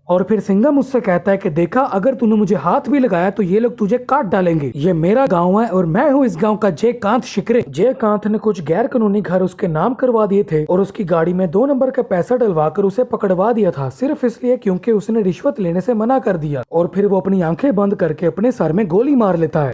और फिर सिंघम उससे कहता है कि देखा, अगर तूने मुझे हाथ भी लगाया तो ये लोग तुझे काट डालेंगे। ये मेरा गांव है और मैं हूँ इस गांव का जयकांत शिकरे। जयकांत ने कुछ गैर कानूनी घर उसके नाम करवा दिए थे और उसकी गाड़ी में 2 नंबर का पैसा डलवाकर उसे पकड़वा दिया था, सिर्फ इसलिए क्योंकि उसने रिश्वत लेने से मना कर दिया। और फिर वो अपनी आंखें बंद करके अपने सर में गोली मार लेता है।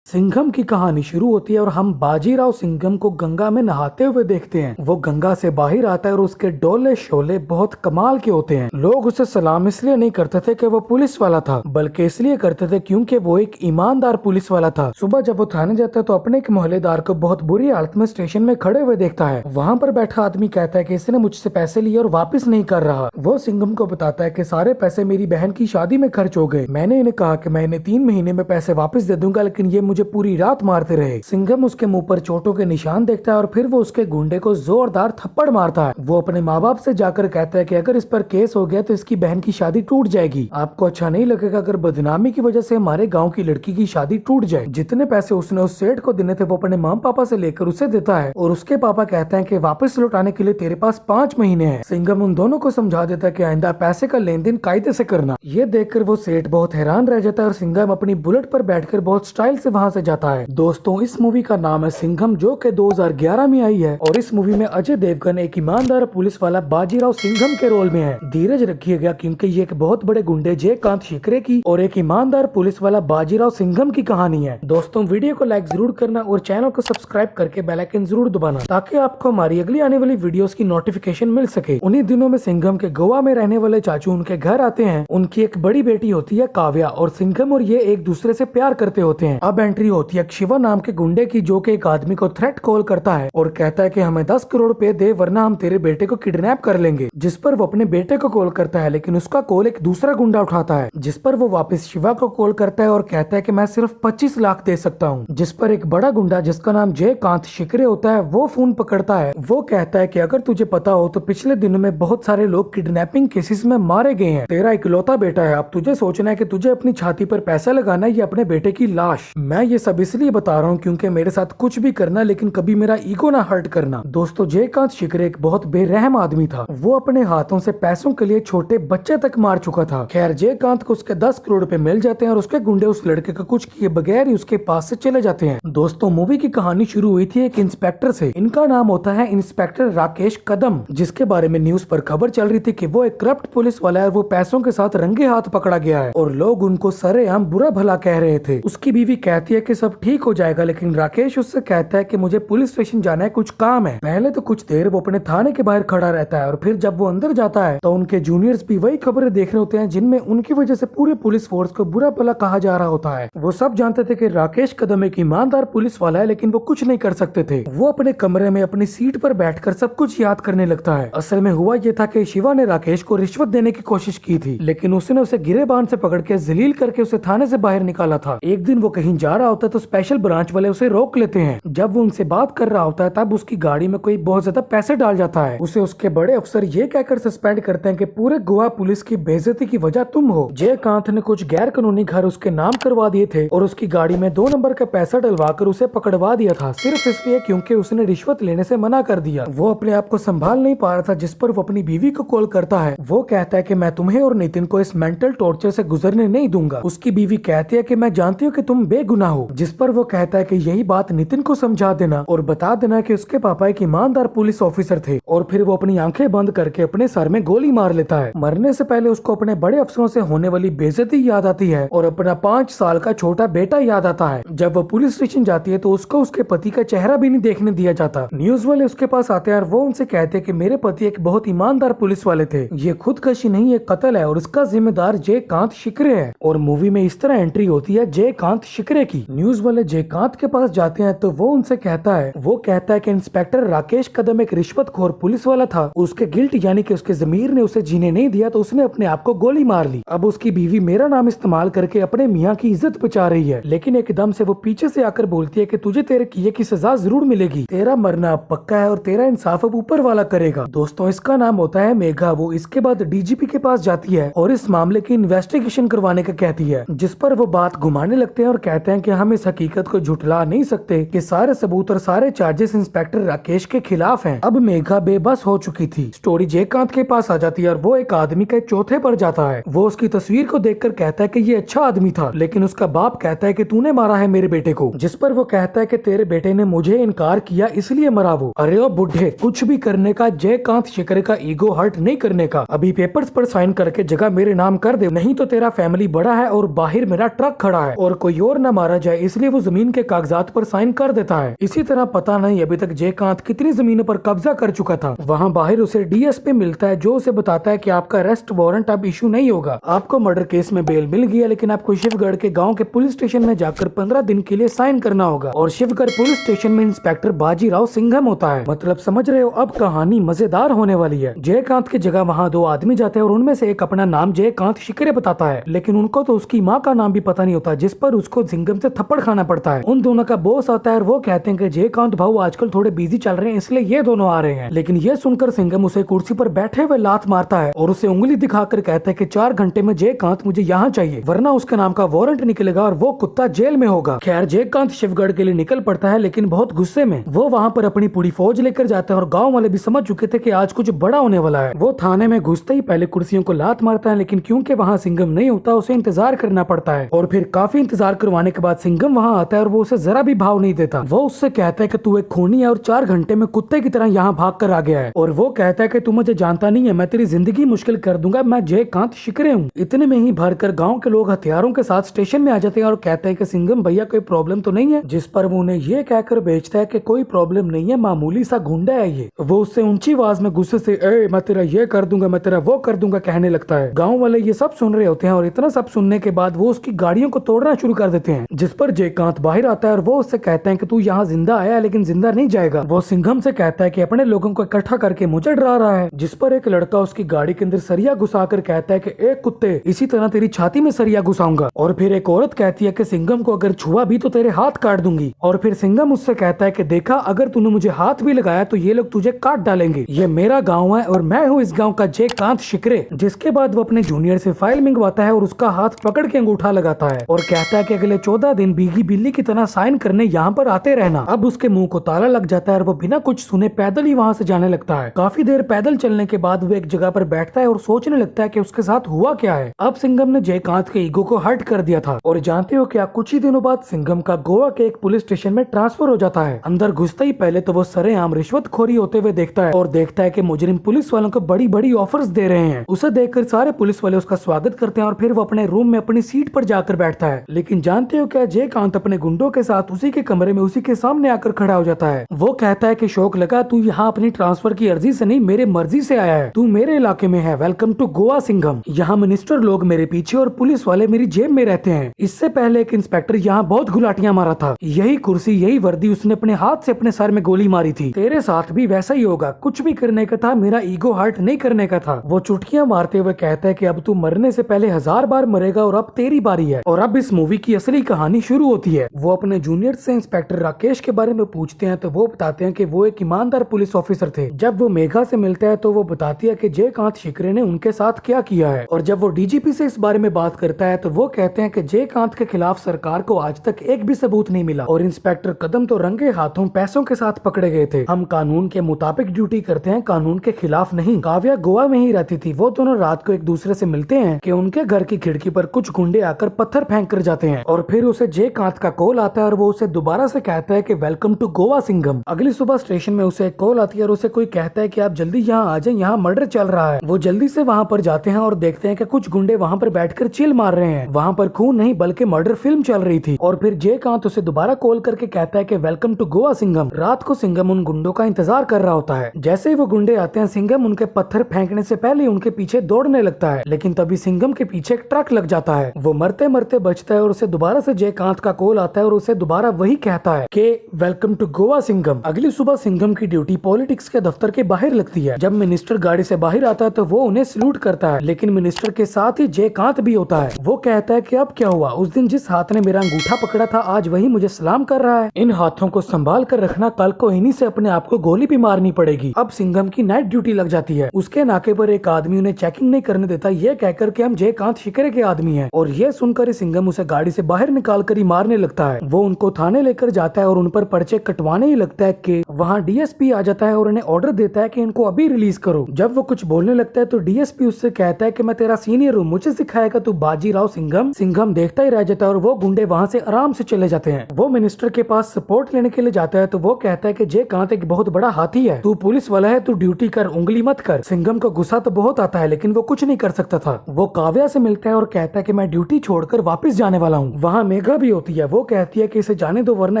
सिंघम की कहानी शुरू होती है और हम बाजीराव सिंघम को गंगा में नहाते हुए देखते हैं। वो गंगा से बाहर आता है और उसके डोले शोले बहुत कमाल के होते हैं। लोग उसे सलाम इसलिए नहीं करते थे कि वो पुलिस वाला था, बल्कि इसलिए करते थे क्योंकि वो एक ईमानदार पुलिस वाला था। सुबह जब वो थाने जाता है तो अपने एक मोहल्लेदार को बहुत बुरी हालत में स्टेशन में खड़े हुए देखता है। वहाँ पर बैठा आदमी कहता है कि इसने मुझसे पैसे लिए और वापस नहीं कर रहा। वो सिंघम को बताता है कि सारे पैसे मेरी बहन की शादी में खर्च हो गए। मैंने इन्हें कहा कि मैं इन्हें 3 महीने में पैसे वापस दे दूंगा, लेकिन ये मुझे पूरी रात मारते रहे। सिंघम उसके मुंह पर चोटों के निशान देखता है और फिर वो उसके गुंडे को जोरदार थप्पड़ मारता है। वो अपने माँ बाप से जाकर कहता है कि अगर इस पर केस हो गया तो इसकी बहन की शादी टूट जाएगी। आपको अच्छा नहीं लगेगा अगर बदनामी की वजह से हमारे गाँव की लड़की की शादी टूट जाए। जितने पैसे उसने उस सेठ को देने थे वो अपने माँ पापा से लेकर उसे देता है और उसके पापा कहते हैं कि वापस लौटाने के लिए तेरे पास 5 महीने हैं। सिंघम उन दोनों को समझा देता है कि आइंदा पैसे का लेन देन कायदे से करना। ये देखकर वो सेठ बहुत हैरान रह जाता है और सिंघम अपनी बुलेट पर बैठकर बहुत स्टाइल से वहाँ से जाता है। दोस्तों, इस मूवी का नाम है सिंघम, जो कि 2011 में आई है और इस मूवी में अजय देवगन एक ईमानदार पुलिस वाला बाजीराव सिंघम के रोल में है। धीरज रखिएगा क्योंकि ये एक बहुत बड़े गुंडे जयकांत शिकरे की और एक ईमानदार पुलिस वाला बाजीराव सिंघम की कहानी है। दोस्तों, वीडियो को लाइक जरूर करना और चैनल को सब्सक्राइब करके बेल आइकन जरूर दबाना ताकि आपको हमारी अगली आने वाली वीडियोस की नोटिफिकेशन मिल सके। उन्हीं दिनों में सिंघम के गोवा में रहने वाले चाचू उनके घर आते हैं। उनकी एक बड़ी बेटी होती है काव्या और सिंघम और ये एक दूसरे से प्यार करते होते हैं। अब एंट्री होती है शिवा नाम के गुंडे की, जो कि एक आदमी को थ्रेट कॉल करता है और कहता है कि हमें 10 करोड़ रुपए दे वरना हम तेरे बेटे को किडनैप कर लेंगे। जिस पर वो अपने बेटे को कॉल करता है, लेकिन उसका कॉल एक दूसरा गुंडा उठाता है। जिस पर वो वापस शिवा को कॉल करता है और कहता है कि मैं सिर्फ 25 लाख दे सकता हूँ। जिस पर एक बड़ा गुंडा जिसका नाम जयकांत शिकरे होता है वो फोन पकड़ता है। वो कहता है कि अगर तुझे पता हो तो पिछले दिनों में बहुत सारे लोग किडनैपिंग केसेस में मारे गए हैं। तेरा इकलौता बेटा है, अब तुझे सोचना है कि तुझे अपनी छाती पर पैसा लगाना है या अपने बेटे की लाश। मैं ये सब इसलिए बता रहा हूँ क्योंकि मेरे साथ कुछ भी करना लेकिन कभी मेरा ईगो ना हर्ट करना। दोस्तों, जयकांत शिकरे एक बहुत बेरहम आदमी था। वो अपने हाथों से पैसों के लिए छोटे बच्चे तक मार चुका था। खैर, जयकांत को उसके 10 करोड़ रुपए मिल जाते हैं और उसके गुंडे उस लड़के का कुछ किए बगैर ही उसके पास से चले जाते हैं। दोस्तों, मूवी की कहानी शुरू हुई थी एक इंस्पेक्टर से। इनका नाम होता है इंस्पेक्टर राकेश कदम, जिसके बारे में न्यूज पर खबर चल रही थी कि वो एक करप्ट पुलिस वाला है और वो पैसों के साथ रंगे हाथ पकड़ा गया है और लोग उनको सरेआम बुरा भला कह रहे थे। उसकी बीवी कहती है कि सब ठीक हो जाएगा, लेकिन राकेश उससे कहता है कि मुझे पुलिस स्टेशन जाना है, कुछ काम है। पहले तो कुछ देर वो अपने थाने के बाहर खड़ा रहता है और फिर जब वो अंदर जाता है तो उनके जूनियर्स भी वही खबरें देख रहे होते हैं जिनमें उनकी वजह से पूरे पुलिस फोर्स को बुरा भला कहा जा रहा होता है। वो सब जानते थे कि राकेश कदम एक ईमानदार पुलिस वाला है, लेकिन वो कुछ नहीं कर सकते थे। वो अपने कमरे में अपनी सीट पर बैठकर सब कुछ याद करने लगता है। असल में हुआ ये था कि शिवा ने राकेश को रिश्वत देने की कोशिश की थी, लेकिन उसने उसे गिरेबान से पकड़ के जलील करके उसे थाने से बाहर निकाला था। एक दिन वो कहीं जा रहा होता है तो स्पेशल ब्रांच वाले उसे रोक लेते हैं। जब वो उनसे बात कर रहा होता है तब उसकी गाड़ी में कोई बहुत ज्यादा पैसे डाल जाता है। उसे उसके बड़े अफसर ये कहकर सस्पेंड करते हैं कि पूरे गोवा पुलिस की बेइज्जती की वजह तुम हो। जयकांत ने कुछ गैर कानूनी घर उसके नाम करवा दिए थे और उसकी गाड़ी में 2 नंबर का पैसा डलवाकर उसे पकड़वा दिया था, सिर्फ इसलिए क्योंकि उसने रिश्वत लेने से मना कर दिया। वो अपने आप को संभाल नहीं पा रहा था, जिस पर वो अपनी बीवी को कॉल करता है। वो कहता है कि मैं तुम्हें और नितिन को इस मेंटल टॉर्चर से गुजरने नहीं दूंगा। उसकी बीवी कहती है कि मैं जानती हूँ कि तुम बेगुनाह हो, जिस पर वो कहता है कि यही बात नितिन को समझा देना और बता देना कि उसके पापा एक ईमानदार पुलिस ऑफिसर थे। और फिर वो अपनी आंखें बंद करके अपने सर में गोली मार लेता है। मरने से पहले उसको अपने बड़े अफसरों से होने वाली बेइज्जती याद आती है और अपना 5 साल का छोटा बेटा याद आता है। जब वो पुलिस स्टेशन जाती है तो उसको उसके पति का चेहरा भी नहीं देखने दिया जाता। न्यूज वाले उसके पास आते हैं और वो उनसे कहते हैं कि मेरे पति एक बहुत ईमानदार पुलिस वाले थे, ये खुदकशी नहीं, ये कत्ल है और इसका जिम्मेदार जयकांत शिकरे है। और मूवी में इस तरह एंट्री होती है जयकांत शिकरे की। न्यूज वाले जयकांत के पास जाते हैं तो वो उनसे कहता है कि इंस्पेक्टर राकेश कदम एक रिश्वतखोर पुलिस वाला था। उसके गिल्ट यानी कि उसके जमीर ने उसे जीने नहीं दिया तो उसने अपने आप को गोली मार ली। अब उसकी बीवी मेरा नाम इस्तेमाल करके अपने मियाँ की इज्जत बचा रही है, लेकिन एकदम से वो पीछे से आकर बोलती है कि तुझे तेरे किए की सजा जरूर मिलेगी, तेरा मरना अब पक्का है और तेरा इंसाफ अब ऊपर वाला करेगा। दोस्तों, इसका नाम होता है मेघा। वो इसके बाद डीजीपी के पास जाती है और इस मामले की इन्वेस्टिगेशन करवाने का कहती है, जिस पर वो बात घुमाने लगते हैं और कहते हैं कि कि हम इस हकीकत को झुठला नहीं सकते कि सारे सबूत और सारे चार्जेस इंस्पेक्टर राकेश के खिलाफ हैं। अब मेघा बेबस हो चुकी थी। स्टोरी जयकांत के पास आ जाती है और वो एक आदमी के चौथे पर जाता है। वो उसकी तस्वीर को देखकर कहता है कि ये अच्छा आदमी था, लेकिन उसका बाप कहता है कि तूने मारा है मेरे बेटे को, जिस पर वो कहता है कि तेरे बेटे ने मुझे इनकार किया इसलिए मरा वो। अरे ओ बुढ़े, कुछ भी करने का जयकांत शिकरे का ईगो हर्ट नहीं करने का। अभी पेपर्स पर साइन करके जगह मेरे नाम कर दे, नहीं तो तेरा फैमिली बड़ा है और बाहर मेरा ट्रक खड़ा है और कोई और न मारा जाए, इसलिए वो जमीन के कागजात पर साइन कर देता है। इसी तरह पता नहीं अभी तक जयकांत कितनी जमीनों पर कब्जा कर चुका था। वहाँ बाहर उसे डीएसपी मिलता है जो उसे बताता है कि आपका अरेस्ट वारंट अब इशू नहीं होगा, आपको मर्डर केस में बेल मिल गया, लेकिन आपको शिवगढ़ के गांव के पुलिस स्टेशन में जाकर 15 दिन के लिए साइन करना होगा। और शिवगढ़ पुलिस स्टेशन में इंस्पेक्टर बाजीराव सिंघम होता है। मतलब समझ रहे हो, अब कहानी मजेदार होने वाली है। जयकांत की जगह वहाँ 2 आदमी जाते हैं और उनमें से एक अपना नाम जयकांत शिकरे बताता है, लेकिन उनको तो उसकी माँ का नाम भी पता नहीं होता, जिस पर उसको सिंघम से थप्पड़ खाना पड़ता है। उन दोनों का बॉस आता है और वो कहते हैं कि जयकांत भाऊ आजकल थोड़े बिजी चल रहे हैं इसलिए ये दोनों आ रहे हैं। लेकिन ये सुनकर सिंघम उसे कुर्सी पर बैठे हुए लात मारता है और उसे उंगली दिखाकर कहता है कि 4 घंटे में जयकांत मुझे यहाँ चाहिए, वरना उसके नाम का वारंट निकलेगा और वो कुत्ता जेल में होगा। खैर जयकांत शिवगढ़ के लिए निकल पड़ता है, लेकिन बहुत गुस्से में। वो वहाँ पर अपनी पूरी फौज लेकर जाता है और गाँव वाले भी समझ चुके थे कि आज कुछ बड़ा होने वाला है। वो थाने में घुसते ही पहले कुर्सियों को लात मारता है, लेकिन क्योंकि वहाँ सिंघम नहीं होता उसे इंतजार करना पड़ता है। और फिर काफी इंतजार करवाने के बाद सिंघम वहाँ आता है और वो उसे जरा भी भाव नहीं देता। वो उससे कहता है कि तू एक खूनी है और 4 घंटे में कुत्ते की तरह यहाँ भाग कर आ गया है। और वो कहता है कि तू मुझे जानता नहीं है, मैं तेरी जिंदगी मुश्किल कर दूंगा, मैं जयकांत शिकरे हूँ। इतने में ही भरकर गाँव के लोग हथियारों के साथ स्टेशन में आ जाते हैं और कहते हैं कि सिंघम भैया कोई प्रॉब्लम तो नहीं है, जिस पर वो उन्हें ये कहकर बेचता है कि कोई प्रॉब्लम नहीं है, मामूली सा गुंडा है ये। वो उससे ऊंची आवाज में गुस्से से ए मैं तेरा ये कर दूंगा, मैं तेरा वो कर दूंगा कहने लगता है। गाँव वाले ये सब सुन रहे होते हैं और इतना सब सुनने के बाद वो उसकी गाड़ियों को तोड़ना शुरू कर देते हैं, जिस पर जयकांत बाहर आता है और वो उससे कहते हैं कि तू यहाँ जिंदा आया लेकिन जिंदा नहीं जाएगा। वो सिंघम से कहता है कि अपने लोगों को इकट्ठा करके मुझे डरा रहा है, जिस पर एक लड़का उसकी गाड़ी के अंदर सरिया घुसाकर कहता है कि एक कुत्ते इसी तरह तेरी छाती में सरिया घुसाऊंगा। और फिर एक औरत कहती है कि सिंघम को अगर छुआ भी तो तेरे हाथ काट दूंगी। और फिर सिंघम उससे कहता है कि देखा अगर तूने मुझे हाथ भी लगाया तो ये लोग तुझे काट डालेंगे, ये मेरा गाँव है और मैं हूँ इस गाँव का जयकांत शिकरे। जिसके बाद वो अपने जूनियर से फाइल मंगवाता है और उसका हाथ पकड़ के अंगूठा लगाता है और कहता है कि अगले 14 दिन भीगी बिल्ली की तरह साइन करने यहाँ पर आते रहना। अब उसके मुंह को ताला लग जाता है और वो बिना कुछ सुने पैदल ही वहाँ से जाने लगता है। काफी देर पैदल चलने के बाद वो एक जगह पर बैठता है और सोचने लगता है कि उसके साथ हुआ क्या है। अब सिंघम ने जयकांत के ईगो को हर्ट कर दिया था। और जानते हो क्या, कुछ ही दिनों बाद सिंघम का गोवा के एक पुलिस स्टेशन में ट्रांसफर हो जाता है। अंदर घुसते ही पहले तो वो सरेआम रिश्वतखोरी होते हुए देखता है और देखता है कि मुजरिम पुलिस वालों को बड़ी बड़ी ऑफर्स दे रहे हैं। उसे देखकर सारे पुलिस वाले उसका स्वागत करते हैं और फिर वो अपने रूम में अपनी सीट पर जाकर बैठता है। लेकिन जानते हो क्या, जयकांत अपने गुंडों के साथ उसी के कमरे में उसी के सामने आकर खड़ा हो जाता है। वो कहता है कि शौक लगा, तू यहाँ अपनी ट्रांसफर की अर्जी से नहीं मेरे मर्जी से आया है, तू मेरे इलाके में है, वेलकम टू गोवा सिंघम। यहाँ मिनिस्टर लोग मेरे पीछे और पुलिस वाले मेरी जेब में रहते हैं। इससे पहले एक इंस्पेक्टर यहाँ बहुत गुलाटियां मारा था, यही कुर्सी यही वर्दी उसने अपने हाथ से अपने सर में गोली मारी थी, तेरे साथ भी वैसा ही होगा, कुछ भी करने का था, मेरा ईगो हर्ट नहीं करने का था। वो चुटकियां मारते हुए कहता है कि अब तू मरने से पहले 1000 बार मरेगा और अब तेरी बारी है। और अब इस मूवी की असली कहानी शुरू होती है। वो अपने जूनियर से इंस्पेक्टर राकेश के बारे में पूछते हैं तो वो बताते हैं कि वो एक ईमानदार पुलिस ऑफिसर थे। जब वो मेघा से मिलता है तो वो बताती है कि जयकांत शिकरे ने उनके साथ क्या किया है। और जब वो डीजीपी से इस बारे में बात करता है तो वो कहते हैं कि जयकांत के खिलाफ सरकार को आज तक एक भी सबूत नहीं मिला और इंस्पेक्टर कदम तो रंगे हाथों पैसों के साथ पकड़े गए थे। हम कानून के मुताबिक ड्यूटी करते हैं, कानून के खिलाफ नहीं। काव्या गोवा में ही रहती थी। वो दोनों रात को एक दूसरे से मिलते हैं कि उनके घर की खिड़की पर कुछ गुंडे आकर पत्थर फेंक कर जाते हैं और फिर उसे जयकांत का कॉल आता है और वो उसे दोबारा से कहता है कि वेलकम टू गोवा सिंघम। अगली सुबह स्टेशन में उसे एक कॉल आती है और उसे कोई कहता है कि आप जल्दी यहाँ आ जाएं, यहाँ मर्डर चल रहा है। वो जल्दी से वहाँ पर जाते हैं और देखते हैं कि कुछ गुंडे वहाँ पर बैठकर चिल मार रहे हैं। वहाँ पर खून नहीं बल्कि मर्डर फिल्म चल रही थी। और फिर जयकांत उसे दोबारा कॉल करके कहता है कि वेलकम टू गोवा सिंघम। रात को सिंघम उन गुंडों का इंतजार कर रहा होता है। जैसे ही वो गुंडे आते हैं सिंघम उनके पत्थर फेंकने से पहले उनके पीछे दौड़ने लगता है, लेकिन तभी सिंघम के पीछे एक ट्रक लग जाता है। वो मरते मरते बचता है और उसे दोबारा से जयकांत का कॉल आता है और उसे दोबारा वही कहता है कि वेलकम टू गोवा सिंघम। अगली सुबह सिंघम की ड्यूटी पॉलिटिक्स के दफ्तर के बाहर लगती है। जब मिनिस्टर गाड़ी से बाहर आता है तो वो उन्हें सल्यूट करता है, लेकिन मिनिस्टर के साथ ही जयकांत भी होता है। वो कहता है कि अब क्या हुआ, उस दिन जिस हाथ ने मेरा अंगूठा पकड़ा था आज वही मुझे सलाम कर रहा है। इन हाथों को संभाल कर रखना, कल को इन्हीं से अपने आप को गोली भी मारनी पड़ेगी। अब सिंघम की नाइट ड्यूटी लग जाती है। उसके नाके पर एक आदमी उन्हें चेकिंग नहीं करने देता, ये कहकर कि हम जयकांत शिकरे के आदमी हैं। और ये सुनकर सिंघम उसे गाड़ी से बाहर निकाल निकाल कर ही मारने लगता है। वो उनको थाने लेकर जाता है और उन पर पर्चे कटवाने ही लगता है कि वहाँ डीएसपी आ जाता है और उन्हें ऑर्डर देता है कि इनको अभी रिलीज करो। जब वो कुछ बोलने लगता है तो डीएसपी उससे कहता है कि मैं तेरा सीनियर हूँ, मुझे सिखाएगा तू बाजीराव सिंघम। सिंघम देखता ही रह जाता है और वो गुंडे वहाँ से आराम से चले जाते हैं। वो मिनिस्टर के पास सपोर्ट लेने के लिए जाता है तो वो कहता है कि जयकांत एक बहुत बड़ा हाथी है, तू पुलिस वाला है, तू ड्यूटी कर, उंगली मत कर। सिंघम को गुस्सा तो बहुत आता है लेकिन वो कुछ नहीं कर सकता था। वो काव्या से मिलता है और कहता है कि मैं ड्यूटी छोड़कर वापस जाने वाला हूँ। वहाँ मेघा भी होती है। वो कहती है कि इसे जाने दो वरना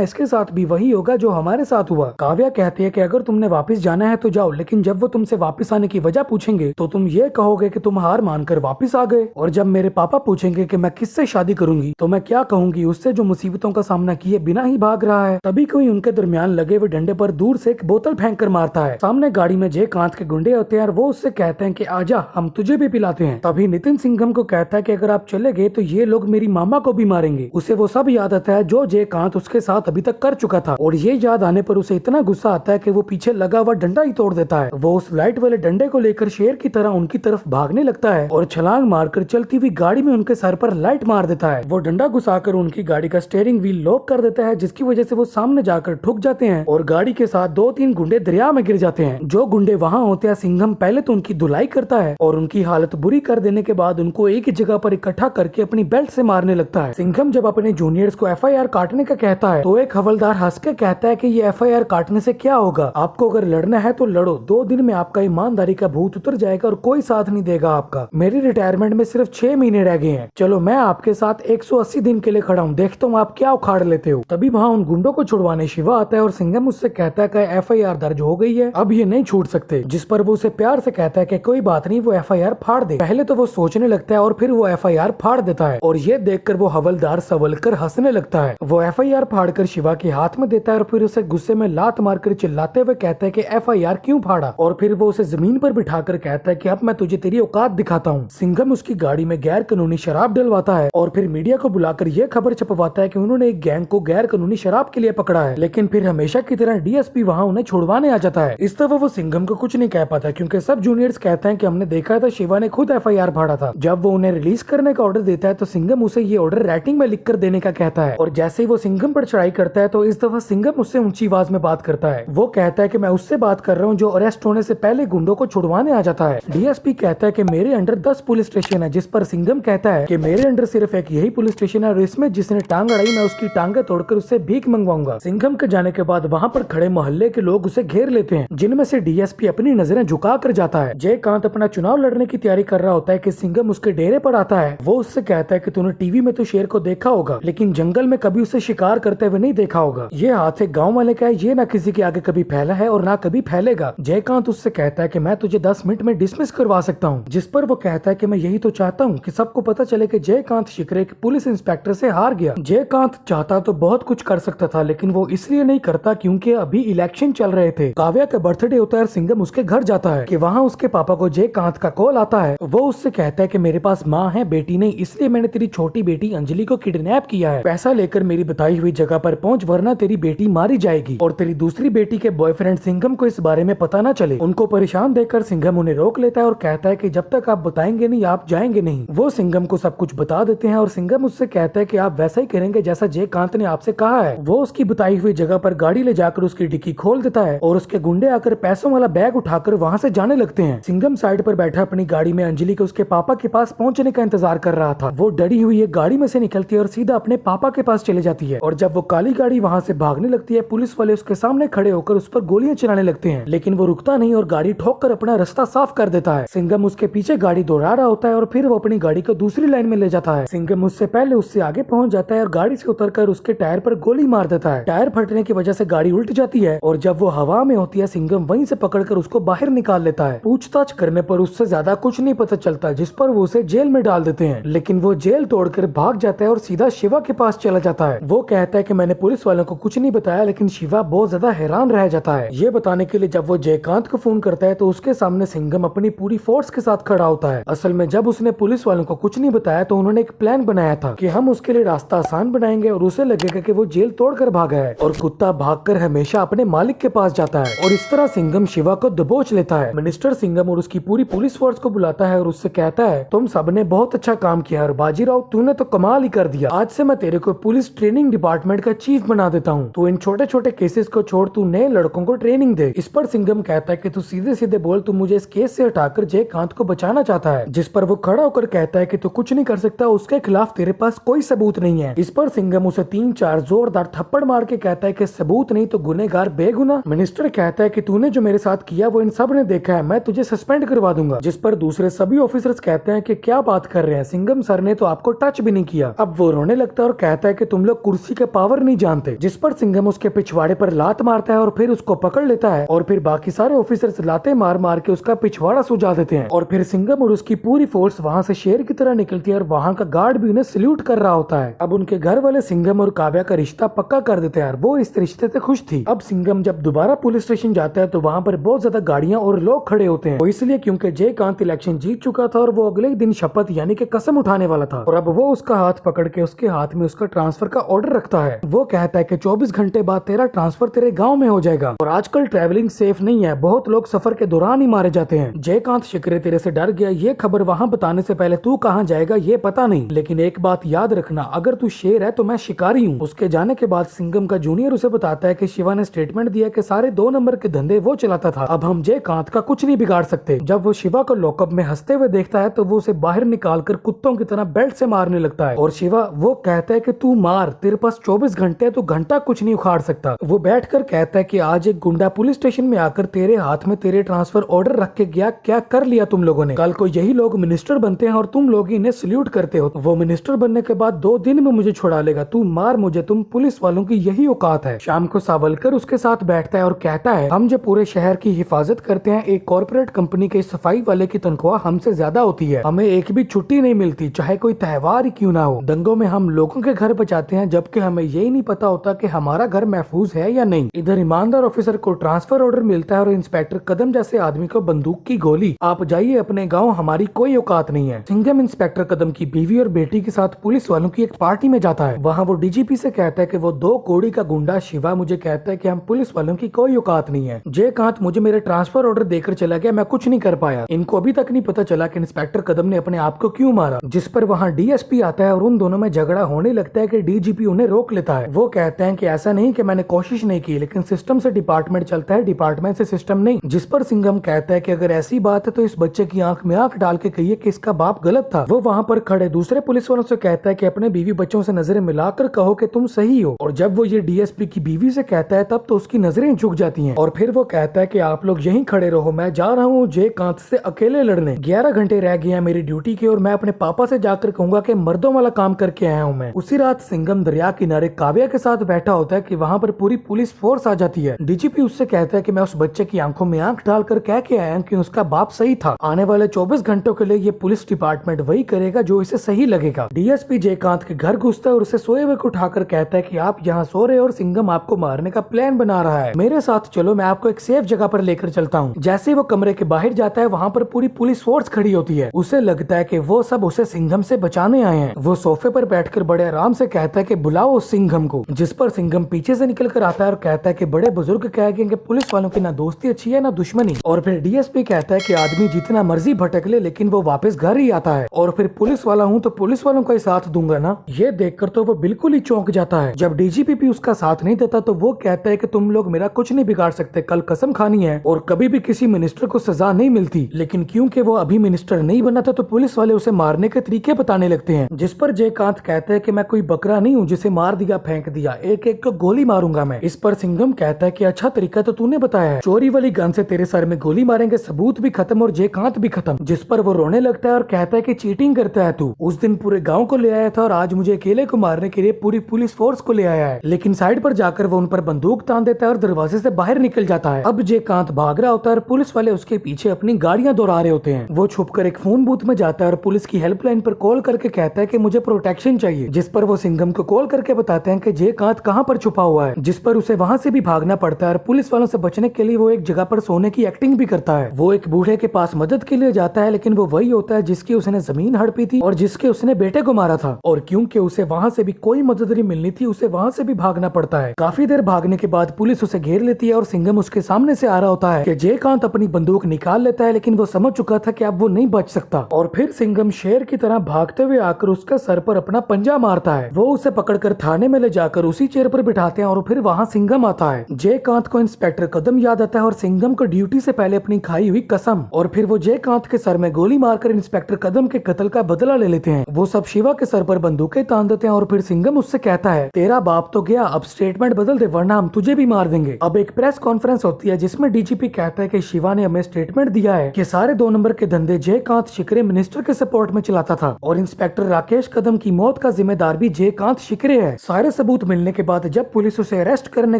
इसके साथ भी वही होगा जो हमारे साथ हुआ। काव्या कहती है कि अगर तुमने वापस जाना है तो जाओ, लेकिन जब वो तुमसे वापस आने की वजह पूछेंगे तो तुम ये कहोगे कि तुम हार मानकर वापस आ गए। और जब मेरे पापा पूछेंगे कि मैं किससे शादी करूंगी तो मैं क्या कहूंगी, उससे जो मुसीबतों का सामना किए बिना ही भाग रहा है। तभी कोई उनके दरमियान लगे हुए डंडे पर दूर से एक बोतल फेंक कर मारता है। सामने गाड़ी में जयकांत के गुंडे होते हैं और वो उससे कहते हैं कि आजा हम तुझे भी पिलाते हैं। तभी नितिन सिंघम को कहता है कि अगर आप चले गए तो ये लोग मेरी मामा को भी मारेंगे। उसे वो सब याद आता है जो जयकांत उसके साथ अभी तक कर चुका था और ये याद आने पर उसे इतना गुस्सा आता है कि वो पीछे लगा हुआ डंडा ही तोड़ देता है। वो उस लाइट वाले डंडे को लेकर शेर की तरह उनकी तरफ भागने लगता है और छलांग मारकर चलती हुई गाड़ी में उनके सर पर लाइट मार देता है। वो डंडा घुसाकर उनकी गाड़ी का स्टीयरिंग व्हील लॉक कर देता है जिसकी वजह से वो सामने जाकर ठुक जाते हैं और गाड़ी के साथ 2-3 गुंडे दरिया में गिर जाते हैं। जो गुंडे वहाँ होते हैं सिंघम पहले तो उनकी धुलाई करता है और उनकी हालत बुरी कर देने के बाद उनको एक ही जगह पर इकट्ठा करके अपनी बेल्ट से मारने लगता है। सिंघम जब अपने जूनियर्स को एफआईआर काटने का कहता है तो एक हवलदार हंस के कहता है कि ये एफआईआर काटने से क्या होगा, आपको अगर लड़ना है तो लड़ो, 2 दिन में आपका ईमानदारी का भूत उतर जाएगा और कोई साथ नहीं देगा आपका। मेरी रिटायरमेंट में सिर्फ 6 महीने रह गए हैं, चलो मैं आपके साथ 180 दिन के लिए खड़ा हूँ, देखता हूँ आप क्या उखाड़ लेते हो। तभी वहाँ उन गुंडों को छुड़वाने शिवा आता है और सिंघम उससे कहता है कि एफआईआर दर्ज हो गई है, अब ये नहीं छूट सकते। जिस पर वो उसे प्यार से कहता है कि कोई बात नहीं, वो एफआईआर फाड़ दे। पहले तो वो सोचने लगता है और फिर वो एफआईआर फाड़ देता है और ये देखकर वो हवलदार संभल कर हंसने लगता है। वो एफआईआर फाड़कर शिवा के हाथ में देता है और फिर उसे गुस्से में लात मारकर चिल्लाते हुए कहता है कि एफआईआर क्यों फाड़ा, और फिर वो उसे जमीन पर बिठाकर कहता है कि अब मैं तुझे तेरी औकात दिखाता हूँ। सिंघम उसकी गाड़ी में गैर कानूनी शराब डलवाता है और फिर मीडिया को बुलाकर यह खबर छपवाता है कि उन्होंने एक गैंग को गैर कानूनी शराब के लिए पकड़ा है, लेकिन फिर हमेशा की तरह डीएसपी वहाँ उन्हें छुड़वाने आ जाता है। इस तरह वो सिंघम को कुछ नहीं कह पाता क्योंकि सब जूनियर्स कहते हैं कि हमने देखा था शिवा ने खुद एफआईआर फाड़ा था। जब वो उन्हें रिलीज करने का ऑर्डर देता है तो सिंघम उसे ये ऑर्डर राइटिंग में लिख कर देने का कहता है और जैसे ही वो सिंघम पर चढ़ाई करता है तो इस दफा सिंघम उससे ऊंची आवाज में बात करता है। वो कहता है कि मैं उससे बात कर रहा हूँ जो अरेस्ट होने से पहले गुंडों को छुड़वाने आ जाता है। डीएसपी कहता है कि मेरे अंडर 10 पुलिस स्टेशन है, जिस पर सिंघम कहता है कि मेरे अंडर सिर्फ एक यही पुलिस स्टेशन है और इसमें जिसने टांग अड़ाई मैं उसकी टांगे तोड़कर उससे भीख मंगवाऊंगा। सिंघम के जाने के बाद वहाँ पर खड़े मोहल्ले के लोग उसे घेर लेते हैं जिनमें से डीएसपी अपनी नजरें झुका कर जाता है। जयकांत अपना चुनाव लड़ने की तैयारी कर रहा होता है कि सिंघम उसके डेरे पर आता है। वो उससे कहता है कि तूने टीवी में तो शेर को देखा होगा लेकिन जंगल में कभी उसे शिकार करते हुए नहीं देखा होगा। ये हाथ एक गाँव वाले का है, ये ना किसी के आगे कभी फैला है और ना कभी फैलेगा। जयकांत उससे कहता है कि मैं तुझे 10 मिनट में डिसमिस करवा सकता हूँ, जिस पर वो कहता है कि मैं यही तो चाहता हूँ कि सबको पता चले कि जयकांत शिकरे एक पुलिस इंस्पेक्टर से हार गया। जयकांत चाहता तो बहुत कुछ कर सकता था लेकिन वो इसलिए नहीं करता क्योंकि अभी इलेक्शन चल रहे थे। काव्या का बर्थडे होता है और सिंघम उसके घर जाता है कि वहाँ उसके पापा को जयकांत का कॉल आता है। वो उससे कहता है कि मेरे पास माँ है बेटी नहीं, इसलिए मैंने तेरी छोटी बेटी अंजलि को किडनैप किया है, पैसा लेकर मेरी बताई हुई जगह पर पहुँच वरना तेरी बेटी मारी जाएगी और तेरी दूसरी बेटी के बॉयफ्रेंड सिंघम को इस बारे में पता न चले। उनको परेशान देखकर सिंघम उन्हें रोक लेता है और कहता है कि जब तक आप बताएंगे नहीं आप जाएंगे नहीं। वो सिंघम को सब कुछ बता देते हैं और सिंघम उससे कहता है कि आप वैसा ही करेंगे जैसा जयकांत ने आपसे कहा है। वो उसकी बताई हुई जगह पर गाड़ी ले जाकर उसकी डिक्की खोल देता है और उसके गुंडे आकर पैसों वाला बैग उठाकर वहाँ से जाने लगते हैं। सिंघम साइड पर बैठा अपनी गाड़ी में अंजलि के उसके पापा के पास पहुँचने का इंतजार कर रहा था। वो डरी हुई एक गाड़ी में से निकलती है और सीधा अपने पापा के पास चले जाती है और जब वो काली गाड़ी वहाँ से भागने लगती है पुलिस वाले उसके सामने खड़े होकर उस पर गोलियां चलाने लगते हैं लेकिन वो रुकता नहीं और गाड़ी ठोक कर अपना रास्ता साफ कर देता है। सिंघम उसके पीछे गाड़ी दौड़ा रहा होता है और फिर वो अपनी गाड़ी को दूसरी लाइन में ले जाता है। सिंघम उससे पहले उससे आगे पहुंच जाता है और गाड़ी से उतरकर उसके टायर पर गोली मार देता है। टायर फटने की वजह से गाड़ी उल्ट जाती है और जब वो हवा में होती है सिंघम वहीं से पकड़कर उसको बाहर निकाल लेता है। पूछताछ करने पर उससे ज्यादा कुछ नहीं पता चलता जिस पर वो उसे जेल में डाल देते हैं लेकिन वो जेल तोड़कर भाग जाता है और सीधा शिवा के पास चला जाता है। वो कहता है कि मैंने पुलिस वालों को कुछ नहीं बताया लेकिन शिवा बहुत ज्यादा हैरान रह जाता है। ये बताने के लिए जब वो जयकांत को फोन करता है तो उसके सामने सिंघम अपनी पूरी फोर्स के साथ खड़ा होता है। असल में जब उसने पुलिस वालों को कुछ नहीं बताया तो उन्होंने एक प्लान बनाया था कि हम उसके लिए रास्ता आसान बनाएंगे और उसे लगेगा कि वो जेल तोड़कर भागा है और कुत्ता भागकर हमेशा अपने मालिक के पास जाता है और इस तरह सिंघम शिवा को दबोच लेता है। मिनिस्टर सिंघम और उसकी पूरी पुलिस फोर्स को बुलाता है और उससे कहता है तुम सबने बहुत अच्छा काम किया और बाजीराव तूने तो कमाल ही कर दिया, आज से मैं तेरे को पुलिस ट्रेनिंग डिपार्टमेंट का चीफ बना देता हूँ। तो इन छोटे छोटे केसेस को छोड़ तू नए लड़कों को ट्रेनिंग दे। इस पर सिंघम कहता है कि तू सीधे सीधे बोल, तू मुझे इस केस से हटाकर जयकांत को बचाना चाहता है। जिस पर वो खड़ा होकर कहता है कि तू कुछ नहीं कर सकता, उसके खिलाफ तेरे पास कोई सबूत नहीं है। इस पर सिंघम उसे 3-4 जोरदार थप्पड़ मार के कहता है कि सबूत नहीं तो गुनहगार बेगुनाह। मिनिस्टर कहता है कि तूने जो मेरे साथ किया वो इन सब ने देखा है, मैं तुझे सस्पेंड करवा दूंगा। जिस पर दूसरे सभी ऑफिसर्स कहते हैं कि क्या बात कर रहे हैं, सिंघम सर ने तो आपको टच भी नहीं किया। अब वो रोने लगता है और कहता है कि तुम लोग कुर्सी के पावर नहीं जानते। जिस पर सिंघम उसके पिछवाड़े पर लात मारता है और फिर उसको पकड़ लेता है और फिर बाकी सारे ऑफिसर्स लाते मार मार के उसका पिछवाड़ा सुझा देते हैं और फिर सिंघम और उसकी पूरी फोर्स वहाँ से शेर की तरह निकलती है और वहाँ का गार्ड भी उन्हें सल्यूट कर रहा होता है। अब उनके घर वाले सिंघम और काव्या का रिश्ता पक्का कर देते हैं। वो इस रिश्ते से खुश थी। अब सिंघम जब दोबारा पुलिस स्टेशन जाता है तो वहाँ पर बहुत ज्यादा गाड़ियां और लोग खड़े होते हैं। वो इसलिए क्योंकि जयकांत इलेक्शन जीत चुका था और वो अगले ही दिन शपथ यानी कि कसम उठाने वाला था। और अब वो उसका हाथ पकड़ के उसके हाथ में उसका ट्रांसफर का ऑर्डर रखता है। वो कहता है कि 24 घंटे बाद तेरा ट्रांसफर तेरे गांव में हो जाएगा और आजकल ट्रैवलिंग सेफ नहीं है, बहुत लोग सफर के दौरान ही मारे जाते हैं। जयकांत शिकरे तेरे से डर गया, ये खबर वहाँ बताने से पहले तू कहाँ जाएगा ये पता नहीं, लेकिन एक बात याद रखना, अगर तू शेर है तो मैं शिकारी हूँ। उसके जाने के बाद सिंघम का जूनियर उसे बताता है कि शिवा ने स्टेटमेंट दिया कि सारे 2 नंबर के धंधे वो चलाता था, अब हम जयकांत का कुछ नहीं बिगाड़ सकते। जब वो शिवा को लॉकअप में हंसते हुए देखता है तो वो उसे बाहर निकालकर कुत्तों की तरह बेल्ट से मारने लगता है और शिवा वो कहता है कि तू मार, तेरे पास 24 घंटे है तो घंटा कुछ नहीं उखाड़ सकता। वो बैठकर कहता है कि आज एक गुंडा पुलिस स्टेशन में आकर तेरे हाथ में तेरे ट्रांसफर ऑर्डर रख के गया, क्या कर लिया तुम लोगों ने? कल को यही लोग मिनिस्टर बनते हैं और तुम लोग इन्हें सल्यूट करते हो। वो मिनिस्टर बनने के बाद 2 दिन में मुझे छुड़ा लेगा, तू मार मुझे, तुम पुलिस वालों की यही औकात है। शाम को सावलकर उसके साथ बैठता है और कहता है हम जो पूरे शहर की हिफाजत करते हैं, एक कॉर्पोरेट कंपनी के सफाई वाले की तनख्वाह हमसे ज्यादा होती है, हमें एक भी छुट्टी नहीं मिलती, चाहे कोई त्योहार ही क्यों ना हो। दंगों में हम लोगों के घर बचाते हैं जबकि हमें यही नहीं पता होता कि हमारा घर महफूज है या नहीं। इधर ईमानदार ऑफिसर को ट्रांसफर ऑर्डर मिलता है और इंस्पेक्टर कदम जैसे आदमी को बंदूक की गोली, आप जाइए अपने गाँव, हमारी कोई औकात नहीं है। सिंघम इंस्पेक्टर कदम की बीवी और बेटी के साथ पुलिस वालों की एक पार्टी में जाता है। वहाँ वो डीजीपी से कहता है कि वो 2 कौड़ी का गुंडा शिवा मुझे कहता है कि हम पुलिस वालों की कोई औकात नहीं है। जयकांत मुझे मेरे ट्रांसफर ऑर्डर देकर चला गया, मैं कुछ नहीं कर पाया। इनको अभी तक नहीं पता चला कि इंस्पेक्टर कदम ने अपने आप को क्यों मारा। जिस पर वहाँ डीएसपी आता है और उन दोनों में झगड़ा होने लगता है कि डीजीपी उन्हें रोक लेता है। वो कहते हैं कि ऐसा नहीं कि मैंने कोशिश नहीं की, लेकिन सिस्टम से डिपार्टमेंट चलता है, डिपार्टमेंट से सिस्टम नहीं। जिस पर सिंघम कहता है कि अगर ऐसी बात है तो इस बच्चे की आंख में आंख डाल के कहिए कि इसका बाप गलत था। वो वहाँ पर खड़े दूसरे पुलिस वालों से कहता है कि अपने बीवी बच्चों से नजरें मिलाकर कहो कि तुम सही हो। और जब वो ये डीएसपी की बीवी से कहता है तब तो उसकी नजरें झुक जाती हैं और फिर वो कहता है कि आप लोग यहीं खड़े रहो, मैं जा रहा हूँ जयकांत से अकेले लड़ने। 11 घंटे रह गए हैं मेरी ड्यूटी के और मैं अपने पापा से जाकर कहूंगा कि मर्दों वाला काम करके आया हूँ मैं। उसी रात सिंघम दरिया किनारे काव्या के साथ बैठा होता है कि वहाँ पर पूरी पुलिस फोर्स आ जाती है। डीजीपी उससे कहता है कि मैं उस बच्चे की आंखों में आंख डालकर कह के आया कि उसका बाप सही था, आने वाले 24 घंटों के लिए ये पुलिस डिपार्टमेंट वही करेगा जो इसे सही लगेगा। डीएसपी जयकांत के घर घुसता है और उसे सोए हुए को उठाकर कहता है कि आप यहाँ सो रहे और सिंघम आपको मारने का प्लान बना रहा है, मेरे साथ चलो, मैं आपको एक सेफ जगह पर लेकर चलता हूँ। जैसे वो कमरे के बाहर जाता है वहाँ पर पूरी पुलिस फोर्स खड़ी होती है। उसे लगता है कि वो सब उसे सिंघम से बचाने आए हैं। वो सोफे पर बैठकर बड़े आराम से कहता है कि बुलाओ उस सिंघम को। जिस पर सिंघम पीछे से निकल कर आता है और कहता है कि बड़े बुजुर्ग कहेंगे कि पुलिस वालों की ना दोस्ती अच्छी है ना दुश्मनी। और फिर डीएसपी कहता है कि आदमी जितना मर्जी भटक ले लेकिन वो वापस घर ही आता है और फिर पुलिस वाला हूँ तो पुलिस वालों का ही साथ दूंगा ना। ये देखकर तो वो बिल्कुल ही चौंक जाता है। जब डीजीपी भी उसका साथ नहीं देता तो वो कहता है कि तुम लोग मेरा कुछ नहीं बिगाड़ सकते, कल कसम खानी है और कभी भी किसी मिनिस्टर को सजा नहीं मिलती, लेकिन क्योंकि वो अभी मिनिस्टर नहीं बना था तो पुलिस वाले उसे मारने के तरीके बताने लगते हैं। जिस पर जयकांत कहता है कि मैं कोई बकरा नहीं हूँ जिसे मार दिया फेंक दिया, एक एक को गोली मारूंगा मैं। इस पर सिंघम कहता है कि अच्छा तरीका तो तूने बताया है, चोरी वाली गन से तेरे सर में गोली मारेंगे, सबूत भी खत्म और जयकांत भी खत्म। जिस पर वो रोने लगता है और कहता है कि चीटिंग करता है तू, उस दिन पूरे गाँव को ले आया था और आज मुझे अकेले को मारने के लिए पूरी पुलिस फोर्स को ले आया है। लेकिन साइड पर जाकर वो उन पर बंदूक तान देता है और दरवाजे से बाहर निकल जाता है। अब जयकांत भाग रहा होता है और पुलिस वाले उसके पीछे अपनी गाड़ियां दौड़ा रहे होते हैं। वो छुपकर एक फोन बूथ में जाता है और पुलिस की हेल्पलाइन पर कॉल करके कहता है कि मुझे प्रोटेक्शन चाहिए। जिस पर वो सिंघम को कॉल करके बताते हैं कि जयकांत कहाँ पर छुपा हुआ है। जिस पर उसे वहाँ से भी भागना पड़ता है और पुलिस वालों से बचने के लिए वो एक जगह पर सोने की एक्टिंग भी करता है। वो एक बूढ़े के पास मदद के लिए जाता है लेकिन वो वही होता है जिसकी उसने जमीन हड़पी थी और जिसके उसने बेटे को मारा था। और क्योंकि उसे वहाँ से भी कोई मदद नहीं मिलनी थी उसे वहाँ से भी भागना पड़ता है। काफी देर भागने के बाद पुलिस उसे घेर लेती है और सिंघम उसके सामने से आ रहा होता है कि जयकांत अपनी बंदूक निकाल लेता है लेकिन वो समझ चुका था कि अब वो नहीं बच सकता। और फिर सिंघम शेर की तरह भागते हुए आकर उसके सर पर अपना पंजा मारता है। वो उसे पकड़कर थाने में ले जाकर उसी चेयर पर बिठाते हैं और फिर वहाँ सिंघम आता है। जयकांत को इंस्पेक्टर कदम याद आता है और सिंघम को ड्यूटी से पहले अपनी खाई हुई कसम, और फिर वो जयकांत के सर में गोली मारकर इंस्पेक्टर कदम के कत्ल का बदला ले लेते हैं। वो सब शिवा के सर पर बंदूकें तान देते हैं और फिर सिंघम उससे कहता है तेरा बाप तो गया, अब स्टेटमेंट बदल दे वरना हम तुझे भी मार देंगे। अब एक प्रेस कॉन्फ्रेंस होती है जिसमें डीजीपी कहता है कि शिवा ने हमें स्टेटमेंट दिया है कि सारे 2 नंबर के धंधे जयकांत शिकरे मिनिस्टर के सपोर्ट में चलाता था और इंस्पेक्टर राकेश कदम की मौत का जिम्मेदार भी जयकांत शिकरे है। सारे सबूत मिलने के बाद जब पुलिस उसे अरेस्ट करने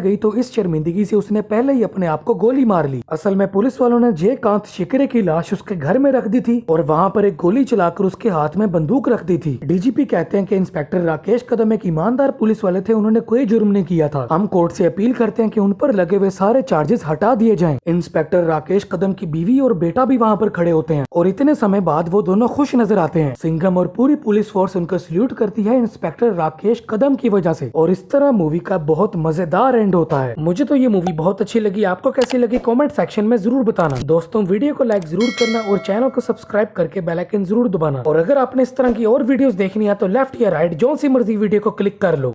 गई तो इस शर्मिंदगी से उसने पहले ही अपने आप को गोली मार ली। असल में पुलिस वालों ने जयकांत शिकरे की लाश उसके घर में रख दी थी और वहाँ पर एक गोली चलाकर उसके हाथ में बंदूक रख दी थी। डीजीपी कहते हैं कि इंस्पेक्टर राकेश कदम एक ईमानदार पुलिस वाले थे, उन्होंने कोई जुर्म नहीं किया था। हम कोर्ट से अपील करते हैं कि उन पर लगे हुए सारे चार्जेस हटा दिए जाएं। इंस्पेक्टर राकेश कदम की बीवी और बेटा भी वहाँ पर खड़े होते हैं और इतने समय बाद वो दोनों खुश नजर आते हैं। सिंघम और पूरी पुलिस फोर्स उनको सल्यूट करती है इंस्पेक्टर राकेश कदम की वजह से, और इस तरह मूवी का बहुत मजेदार एंड होता है। मुझे तो ये मूवी बहुत अच्छी लगी, आपको कैसी लगी कमेंट सेक्शन में जरूर बताना। दोस्तों वीडियो को लाइक जरूर करना और चैनल को सब्सक्राइब करके बेल आइकन जरूर दबाना, और अगर आपने इस तरह की और वीडियोस देखनी है तो लेफ्ट या राइट जो सी मर्जी वीडियो को क्लिक कर लो।